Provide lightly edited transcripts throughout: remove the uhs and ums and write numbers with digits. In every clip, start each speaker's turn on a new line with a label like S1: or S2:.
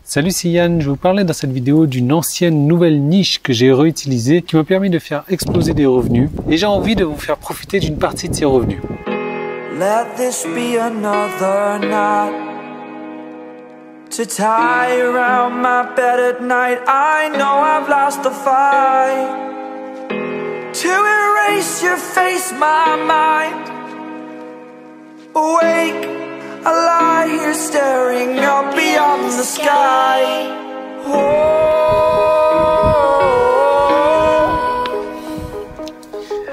S1: Salut, c'est Yann. Je vais vous parler dans cette vidéo d'une ancienne nouvelle niche que j'ai réutilisée qui m'a permis de faire exploser des revenus et j'ai envie de vous faire profiter d'une partie de ces revenus.
S2: Let this be another knot to tie around my bed at night. I know I've lost the fight to erase your face, my mind. Awake, I lie here staring up beyond the sky.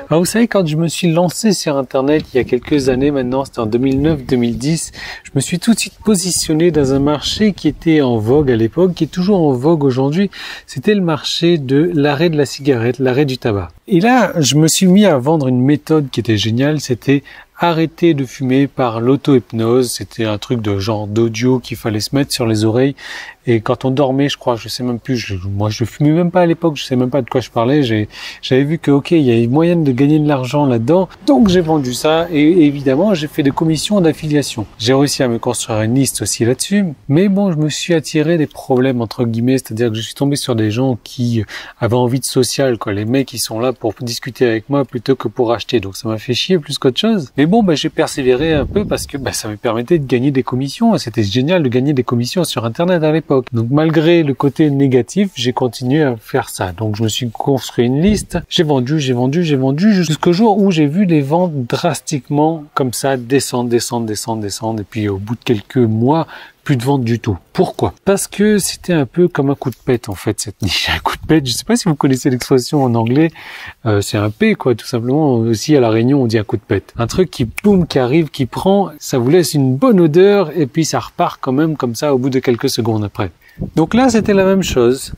S1: Alors vous savez, quand je me suis lancé sur Internet il y a quelques années maintenant, c'était en 2009-2010, je me suis tout de suite positionné dans un marché qui était en vogue à l'époque, qui est toujours en vogue aujourd'hui. C'était le marché de l'arrêt de la cigarette, l'arrêt du tabac. Et là, je me suis mis à vendre une méthode qui était géniale, c'était arrêter de fumer par l'auto-hypnose. C'était un truc de genre d'audio qu'il fallait se mettre sur les oreilles. Et quand on dormait, je crois, je sais même plus, moi je fumais même pas à l'époque, je sais même pas de quoi je parlais. J'avais vu que ok, il y a une moyen de gagner de l'argent là-dedans. Donc j'ai vendu ça et évidemment j'ai fait des commissions d'affiliation. J'ai réussi à me construire une liste aussi là-dessus. Mais bon, je me suis attiré des problèmes entre guillemets, c'est-à-dire que je suis tombé sur des gens qui avaient envie de social, quoi. Les mecs, ils sont là pour discuter avec moi plutôt que pour acheter. Donc ça m'a fait chier plus qu'autre chose. Mais bon, j'ai persévéré un peu parce que ça me permettait de gagner des commissions. C'était génial de gagner des commissions sur Internet à l'époque. Donc malgré le côté négatif, j'ai continué à faire ça. Donc je me suis construit une liste. J'ai vendu jusqu'au jour où j'ai vu les ventes drastiquement comme ça descendre. Et puis au bout de quelques mois, plus de ventes du tout. Pourquoi? Parce que c'était un peu comme un coup de pète en fait, cette niche. Un coup de pète, je sais pas si vous connaissez l'expression en anglais, c'est un P quoi, tout simplement. Aussi à La Réunion on dit un coup de pète. Un truc qui boum, qui arrive, qui prend, ça vous laisse une bonne odeur et puis ça repart quand même comme ça au bout de quelques secondes après. Donc là c'était la même chose.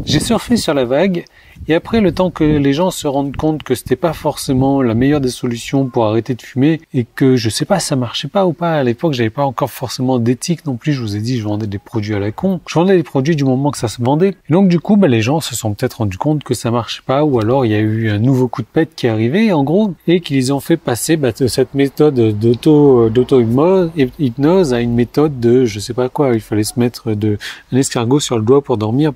S1: J'ai surfé sur la vague et après le temps que les gens se rendent compte que c'était pas forcément la meilleure des solutions pour arrêter de fumer et que je sais pas ça marchait pas ou pas, à l'époque j'avais pas encore forcément d'éthique non plus, je vous ai dit je vendais des produits à la con, je vendais des produits du moment que ça se vendait et donc du coup les gens se sont peut-être rendus compte que ça marchait pas ou alors il y a eu un nouveau coup de pète qui est arrivé en gros et qu'ils ont fait passer de cette méthode d'auto-hypnose à une méthode de je sais pas quoi, il fallait se mettre un escargot sur le doigt pour dormir,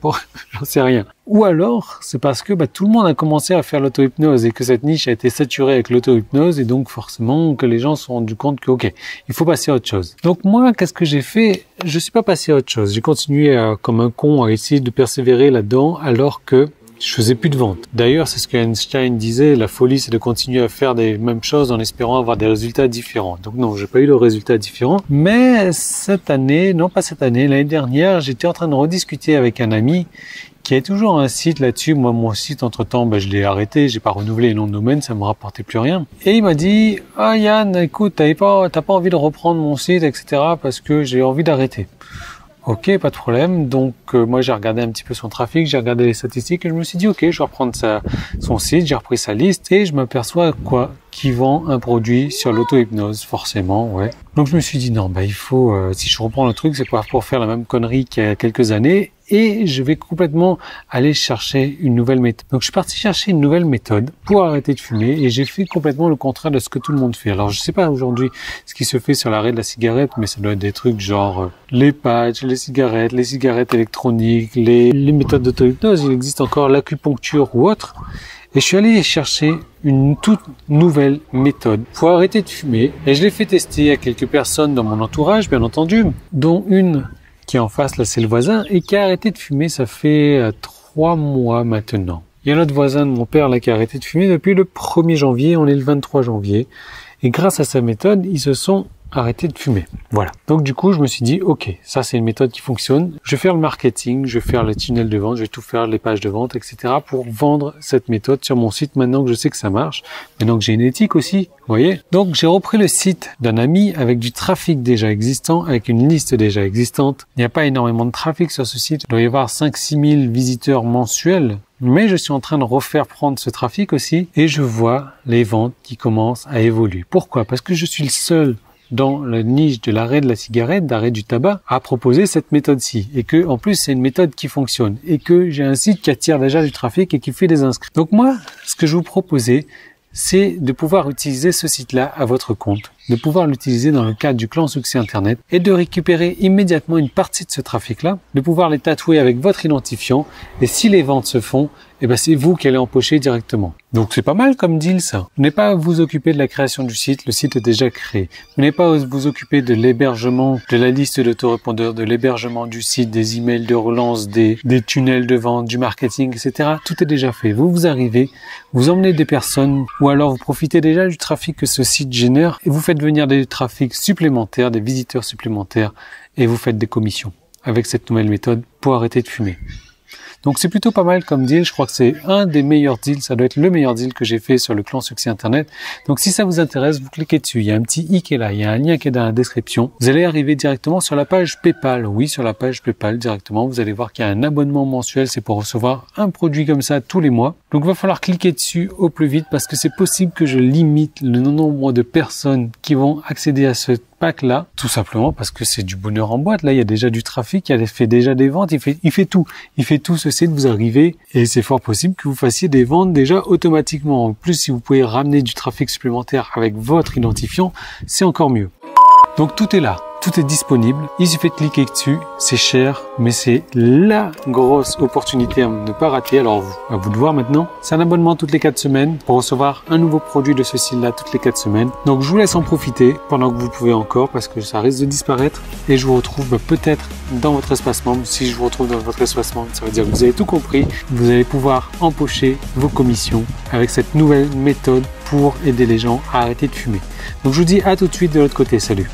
S1: j'en sais rien. Ou alors, c'est parce que tout le monde a commencé à faire l'auto-hypnose et que cette niche a été saturée avec l'auto-hypnose et donc forcément que les gens se sont rendus compte que ok, il faut passer à autre chose. Donc moi, qu'est-ce que j'ai fait? Je suis pas passé à autre chose. J'ai continué comme un con à essayer de persévérer là-dedans alors que je faisais plus de ventes. D'ailleurs, c'est ce que Einstein disait, la folie c'est de continuer à faire des mêmes choses en espérant avoir des résultats différents. Donc non, j'ai pas eu de résultats différents. Mais l'année dernière, j'étais en train de rediscuter avec un ami qui a toujours un site là-dessus. Moi, mon site, entre-temps, je l'ai arrêté, j'ai pas renouvelé les noms de domaine, ça me rapportait plus rien. Et il m'a dit, ah Yann, écoute, t'as pas envie de reprendre mon site, etc., parce que j'ai envie d'arrêter. Ok, pas de problème. Donc moi j'ai regardé un petit peu son trafic, j'ai regardé les statistiques et je me suis dit ok, je vais reprendre son site, j'ai repris sa liste et je m'aperçois qu'il vend un produit sur l'auto-hypnose, forcément, ouais. Donc je me suis dit non, il faut, si je reprends le truc, c'est pas pour faire la même connerie qu'il y a quelques années et je vais complètement aller chercher une nouvelle méthode. Donc je suis parti chercher une nouvelle méthode pour arrêter de fumer et j'ai fait complètement le contraire de ce que tout le monde fait. Alors je sais pas aujourd'hui ce qui se fait sur l'arrêt de la cigarette, mais ça doit être des trucs genre les patchs, les cigarettes électroniques, les méthodes d'auto-hypnose, il existe encore l'acupuncture ou autre. Et je suis allé chercher une toute nouvelle méthode pour arrêter de fumer. Et je l'ai fait tester à quelques personnes dans mon entourage, bien entendu, dont une qui est en face, là c'est le voisin, et qui a arrêté de fumer, ça fait 3 mois maintenant. Il y a l'autre voisin de mon père là qui a arrêté de fumer depuis le 1er janvier, on est le 23 janvier. Et grâce à sa méthode, ils se sont arrêter de fumer. Voilà. Donc du coup, je me suis dit, ok, ça c'est une méthode qui fonctionne. Je vais faire le marketing, je vais faire le tunnel de vente, je vais tout faire, les pages de vente, etc. pour vendre cette méthode sur mon site maintenant que je sais que ça marche. Maintenant que j'ai une éthique aussi, vous voyez. Donc j'ai repris le site d'un ami avec du trafic déjà existant, avec une liste déjà existante. Il n'y a pas énormément de trafic sur ce site. Il doit y avoir 5-6 000 visiteurs mensuels. Mais je suis en train de refaire prendre ce trafic aussi et je vois les ventes qui commencent à évoluer. Pourquoi? Parce que je suis le seul dans la niche de l'arrêt de la cigarette, d'arrêt du tabac, à proposer cette méthode-ci. Et que, en plus, c'est une méthode qui fonctionne. Et que j'ai un site qui attire déjà du trafic et qui fait des inscrits. Donc moi, ce que je vous proposais, c'est de pouvoir utiliser ce site-là à votre compte. de pouvoir l'utiliser dans le cadre du clan succès Internet et de récupérer immédiatement une partie de ce trafic-là, de pouvoir les tatouer avec votre identifiant et si les ventes se font, c'est vous qui allez empocher directement. Donc c'est pas mal comme deal ça. Vous n'avez pas à vous occuper de la création du site, le site est déjà créé. Vous n'avez pas à vous occuper de l'hébergement, de la liste d'autorépondeurs, de l'hébergement du site, des emails de relance, des tunnels de vente, du marketing, etc. Tout est déjà fait. Vous arrivez, vous emmenez des personnes ou alors vous profitez déjà du trafic que ce site génère et vous faites venir des trafics supplémentaires, des visiteurs supplémentaires et vous faites des commissions avec cette nouvelle méthode pour arrêter de fumer. Donc c'est plutôt pas mal comme deal, je crois que c'est un des meilleurs deals, ça doit être le meilleur deal que j'ai fait sur le clan succès Internet. Donc si ça vous intéresse, vous cliquez dessus, il y a un petit i qui est là, il y a un lien qui est dans la description. Vous allez arriver directement sur la page PayPal, oui sur la page PayPal directement, vous allez voir qu'il y a un abonnement mensuel, c'est pour recevoir un produit comme ça tous les mois. Donc il va falloir cliquer dessus au plus vite parce que c'est possible que je limite le nombre de personnes qui vont accéder à ce pack là, tout simplement parce que c'est du bonheur en boîte. Là, il y a déjà du trafic, il fait déjà des ventes, il fait tout ce site, vous arrivez et c'est fort possible que vous fassiez des ventes déjà automatiquement. En plus, si vous pouvez ramener du trafic supplémentaire avec votre identifiant, c'est encore mieux. Donc tout est là. Tout est disponible, il suffit de cliquer dessus, c'est cher, mais c'est la grosse opportunité à ne pas rater. Alors à vous de voir maintenant, c'est un abonnement toutes les 4 semaines pour recevoir un nouveau produit de ce style-là toutes les 4 semaines. Donc je vous laisse en profiter pendant que vous pouvez encore parce que ça risque de disparaître et je vous retrouve peut-être dans votre espace membre. Si je vous retrouve dans votre espace membre, ça veut dire que vous avez tout compris, vous allez pouvoir empocher vos commissions avec cette nouvelle méthode pour aider les gens à arrêter de fumer. Donc je vous dis à tout de suite de l'autre côté, salut.